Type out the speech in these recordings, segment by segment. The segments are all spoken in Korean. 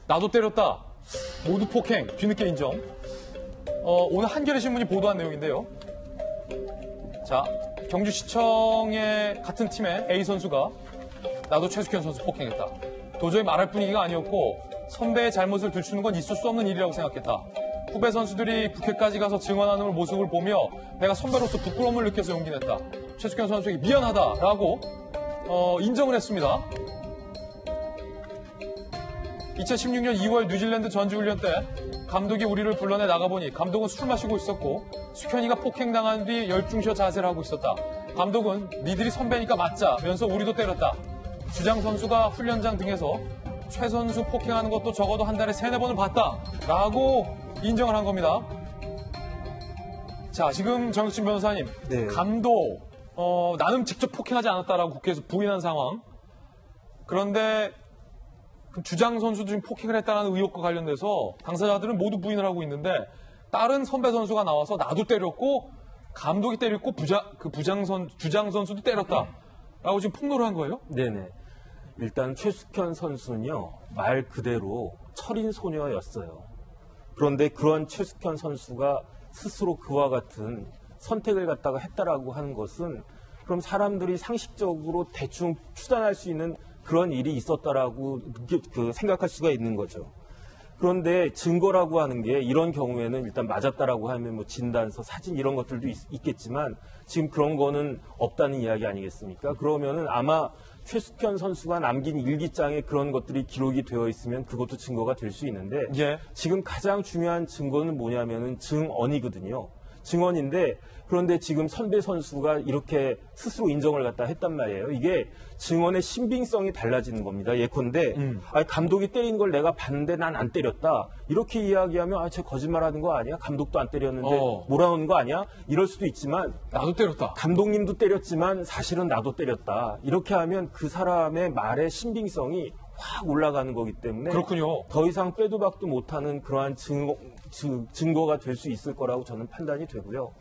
나도 때렸다. 모두 폭행. 뒤늦게 인정. 오늘 한겨레 신문이 보도한 내용인데요. 자, 경주시청의 같은 팀의 A 선수가 나도 최숙현 선수 폭행했다. 도저히 말할 분위기가 아니었고 선배의 잘못을 들추는 건 있을 수 없는 일이라고 생각했다. 후배 선수들이 국회까지 가서 증언하는 모습을 보며 내가 선배로서 부끄러움을 느껴서 용기 냈다. 최숙현 선수에게 미안하다라고 인정을 했습니다. 2016년 2월 뉴질랜드 전지훈련 때 감독이 우리를 불러내 나가보니 감독은 술 마시고 있었고 숙현이가 폭행당한 뒤 열중셔 자세를 하고 있었다. 감독은 니들이 선배니까 맞자면서 우리도 때렸다. 주장 선수가 훈련장 등에서 최 선수 폭행하는 것도 적어도 한 달에 3-4번을 봤다라고 인정을 한 겁니다. 자, 지금 정혁진 변호사님, 네. 감독 나는 직접 폭행하지 않았다라고 국회에서 부인한 상황. 그런데 주장 선수도 지금 폭행을 했다는 의혹과 관련돼서 당사자들은 모두 부인을 하고 있는데 다른 선배 선수가 나와서 나도 때렸고 감독이 때렸고 주장 선수도 때렸다라고 지금 폭로를 한 거예요? 네네. 일단 최숙현 선수는요, 말 그대로 철인 소녀였어요. 그런데 그런 최숙현 선수가 스스로 그와 같은 선택을 갖다가 했다라고 하는 것은 그럼 사람들이 상식적으로 대충 추단할 수 있는 그런 일이 있었다라고 생각할 수가 있는 거죠. 그런데 증거라고 하는 게 이런 경우에는 일단 맞았다라고 하면 뭐 진단서, 사진 이런 것들도 있겠지만 지금 그런 거는 없다는 이야기 아니겠습니까? 그러면은 아마 최숙현 선수가 남긴 일기장에 그런 것들이 기록이 되어 있으면 그것도 증거가 될 수 있는데 예. 지금 가장 중요한 증거는 뭐냐면은 증언이거든요. 증언인데 그런데 지금 선배 선수가 이렇게 스스로 인정을 갖다 했단 말이에요. 이게 증언의 신빙성이 달라지는 겁니다. 예컨대 감독이 때린 걸 내가 봤는데 난 안 때렸다. 이렇게 이야기하면 쟤 거짓말하는 거 아니야? 감독도 안 때렸는데 몰아오는 거 아니야? 이럴 수도 있지만 나도 때렸다. 감독님도 때렸지만 사실은 나도 때렸다. 이렇게 하면 그 사람의 말의 신빙성이 확 올라가는 거기 때문에 그렇군요. 더 이상 빼도 박도 못하는 그러한 증거가 될 수 있을 거라고 저는 판단이 되고요.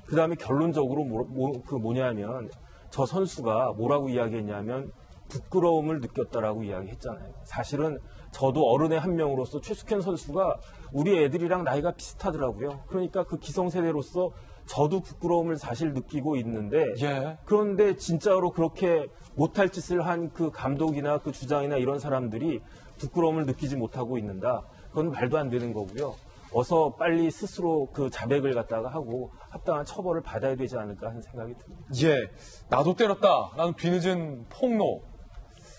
그 다음에 결론적으로 뭐냐면 저 선수가 뭐라고 이야기했냐면 부끄러움을 느꼈다라고 이야기했잖아요. 사실은 저도 어른의 한 명으로서 최숙현 선수가 우리 애들이랑 나이가 비슷하더라고요. 그러니까 그 기성세대로서 저도 부끄러움을 사실 느끼고 있는데 예. 그런데 진짜로 그렇게 못할 짓을 한 그 감독이나 그 주장이나 이런 사람들이 부끄러움을 느끼지 못하고 있는다. 그건 말도 안 되는 거고요. 어서 빨리 스스로 그 자백을 갖다가 하고 합당한 처벌을 받아야 되지 않을까 하는 생각이 듭니다. 예, 나도 때렸다라는 뒤늦은 폭로.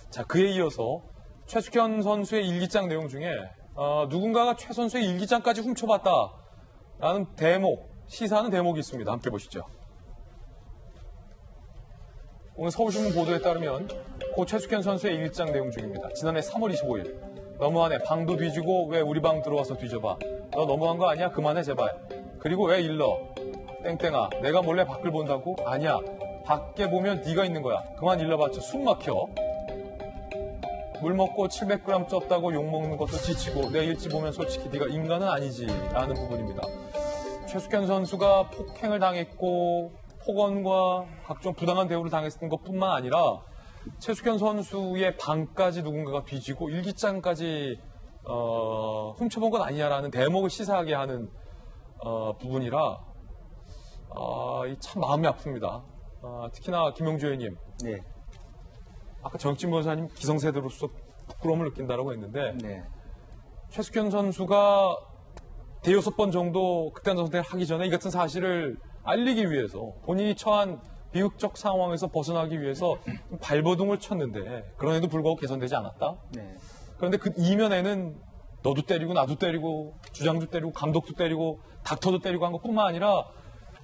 자, 그에 이어서 최숙현 선수의 일기장 내용 중에 누군가가 최 선수의 일기장까지 훔쳐봤다라는 대목, 시사하는 대목이 있습니다. 함께 보시죠. 오늘 서울신문 보도에 따르면 고 최숙현 선수의 일기장 내용 중입니다. 지난해 3월 25일. 너무하네. 방도 뒤지고 왜 우리 방 들어와서 뒤져봐. 너 너무한 거 아니야? 그만해 제발. 그리고 왜 일러? 땡땡아. 내가 몰래 밖을 본다고? 아니야. 밖에 보면 네가 있는 거야. 그만 일러봤자 숨 막혀. 물 먹고 700g 쪘다고 욕먹는 것도 지치고 내 일지 보면 솔직히 네가 인간은 아니지 라는 부분입니다. 최숙현 선수가 폭행을 당했고 폭언과 각종 부당한 대우를 당했던 것뿐만 아니라 최숙현 선수의 방까지 누군가가 뒤지고 일기장까지 훔쳐본 것 아니냐라는 대목을 시사하게 하는 부분이라 참 마음이 아픕니다. 특히나 김용주 의원님, 네. 아까 정혁진 변호사님 기성세대로서 부끄러움을 느낀다라고 했는데 네. 최숙현 선수가 대여섯 번 정도 극단 선택을 하기 전에 이 같은 사실을 알리기 위해서 본인이 처한 비극적 상황에서 벗어나기 위해서 발버둥을 쳤는데 그런에도 불구하고 개선되지 않았다. 네. 그런데 그 이면에는 너도 때리고 나도 때리고 주장도 때리고 감독도 때리고 닥터도 때리고 한 것뿐만 아니라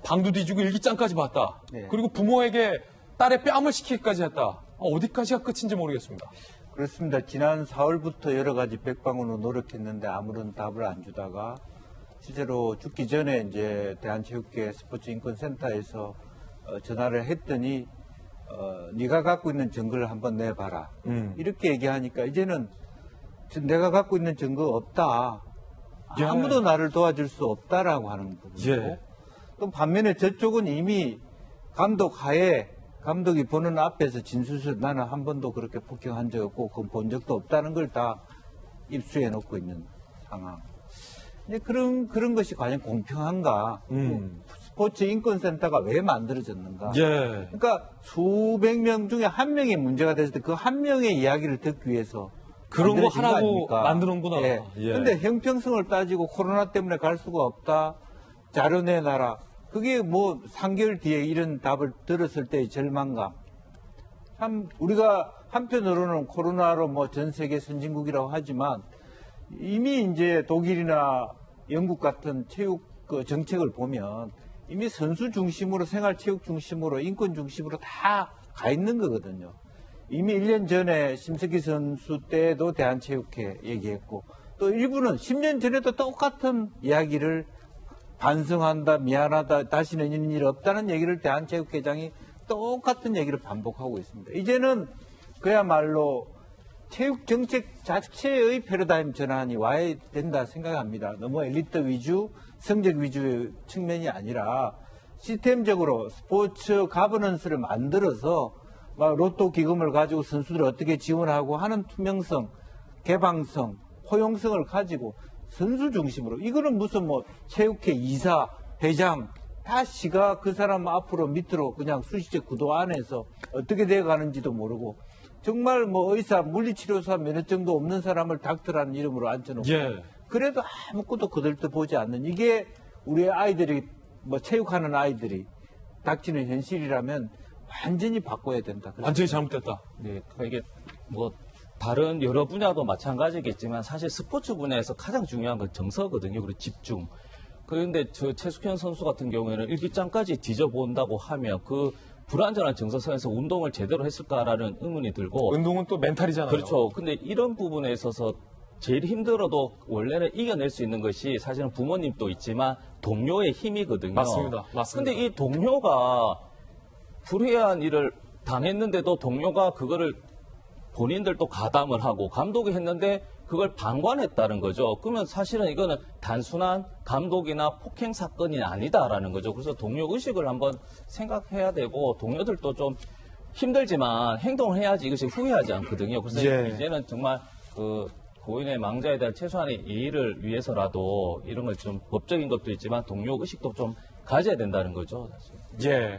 방도 뒤지고 일기장까지 봤다. 네. 그리고 부모에게 딸의 뺨을 시키기까지 했다. 어디까지가 끝인지 모르겠습니다. 그렇습니다. 지난 4월부터 여러 가지 백방으로 노력했는데 아무런 답을 안 주다가 실제로 죽기 전에 이제 대한체육회 스포츠인권센터에서 전화를 했더니 네가 갖고 있는 증거를 한번 내봐라. 이렇게 얘기하니까 이제는 내가 갖고 있는 증거 없다. 예. 아무도 나를 도와줄 수 없다라고 하는 부분이고 예. 또 반면에 저쪽은 이미 감독 하에 감독이 보는 앞에서 진술서 나는 한 번도 그렇게 폭행한 적 없고 그건 본 적도 없다는 걸 다 입수해 놓고 있는 상황. 근데 그런 것이 과연 공평한가? 스포츠 인권센터가 왜 만들어졌는가? 예. 그러니까 수백 명 중에 한 명이 문제가 됐을 때 그 한 명의 이야기를 듣기 위해서 그런 거 만들어진 하라고 아닙니까? 만드는구나. 예. 예. 근데 형평성을 따지고 코로나 때문에 갈 수가 없다. 자료 내놔라. 그게 뭐 3개월 뒤에 이런 답을 들었을 때의 절망감. 참 우리가 한편으로는 코로나로 뭐 전 세계 선진국이라고 하지만 이미 이제 독일이나 영국 같은 체육 그 정책을 보면 이미 선수 중심으로 생활체육 중심으로 인권 중심으로 다 가 있는 거거든요. 이미 1년 전에 심석희 선수 때도 대한체육회 얘기했고 또 일부는 10년 전에도 똑같은 이야기를 반성한다, 미안하다, 다시는 이런 일 없다는 얘기를 대한체육회장이 똑같은 얘기를 반복하고 있습니다. 이제는 그야말로 체육 정책 자체의 패러다임 전환이 와야 된다 생각합니다. 너무 엘리트 위주, 성적 위주의 측면이 아니라 시스템적으로 스포츠 가버넌스를 만들어서 막 로또 기금을 가지고 선수들을 어떻게 지원하고 하는 투명성, 개방성, 포용성을 가지고 선수 중심으로 이거는 무슨 뭐 체육회 이사, 회장 다 시가 그 사람 앞으로 밑으로 그냥 수시적 구도 안에서 어떻게 돼가는지도 모르고 정말 뭐 의사, 물리치료사 면허증도 없는 사람을 닥터라는 이름으로 앉혀놓고 예. 그래도 아무것도 거들떠 보지 않는 이게 우리 아이들이 뭐 체육하는 아이들이 닥치는 현실이라면 완전히 바꿔야 된다. 완전히 잘못됐다. 네, 그러니까 이게 뭐 다른 여러 분야도 마찬가지겠지만 사실 스포츠 분야에서 가장 중요한 건 정서거든요. 그리고 집중. 그런데 저 최숙현 선수 같은 경우에는 일기장까지 뒤져본다고 하면 그 불안전한 정서상에서 운동을 제대로 했을까라는 의문이 들고. 운동은 또 멘탈이잖아요. 그렇죠. 근데 이런 부분에 있어서 제일 힘들어도 원래는 이겨낼 수 있는 것이 사실은 부모님도 있지만 동료의 힘이거든요. 맞습니다. 맞습니다. 근데 이 동료가 불의한 일을 당했는데도 동료가 그거를 본인들도 가담을 하고 감독이 했는데 그걸 방관했다는 거죠. 그러면 사실은 이거는 단순한 감독이나 폭행 사건이 아니다라는 거죠. 그래서 동료 의식을 한번 생각해야 되고 동료들도 좀 힘들지만 행동을 해야지 이것이 후회하지 않거든요. 그래서 예. 이제는 정말 그 고인의 망자에 대한 최소한의 예의를 위해서라도 이런 걸 좀 법적인 것도 있지만 동료 의식도 좀 가져야 된다는 거죠. 사실. 예.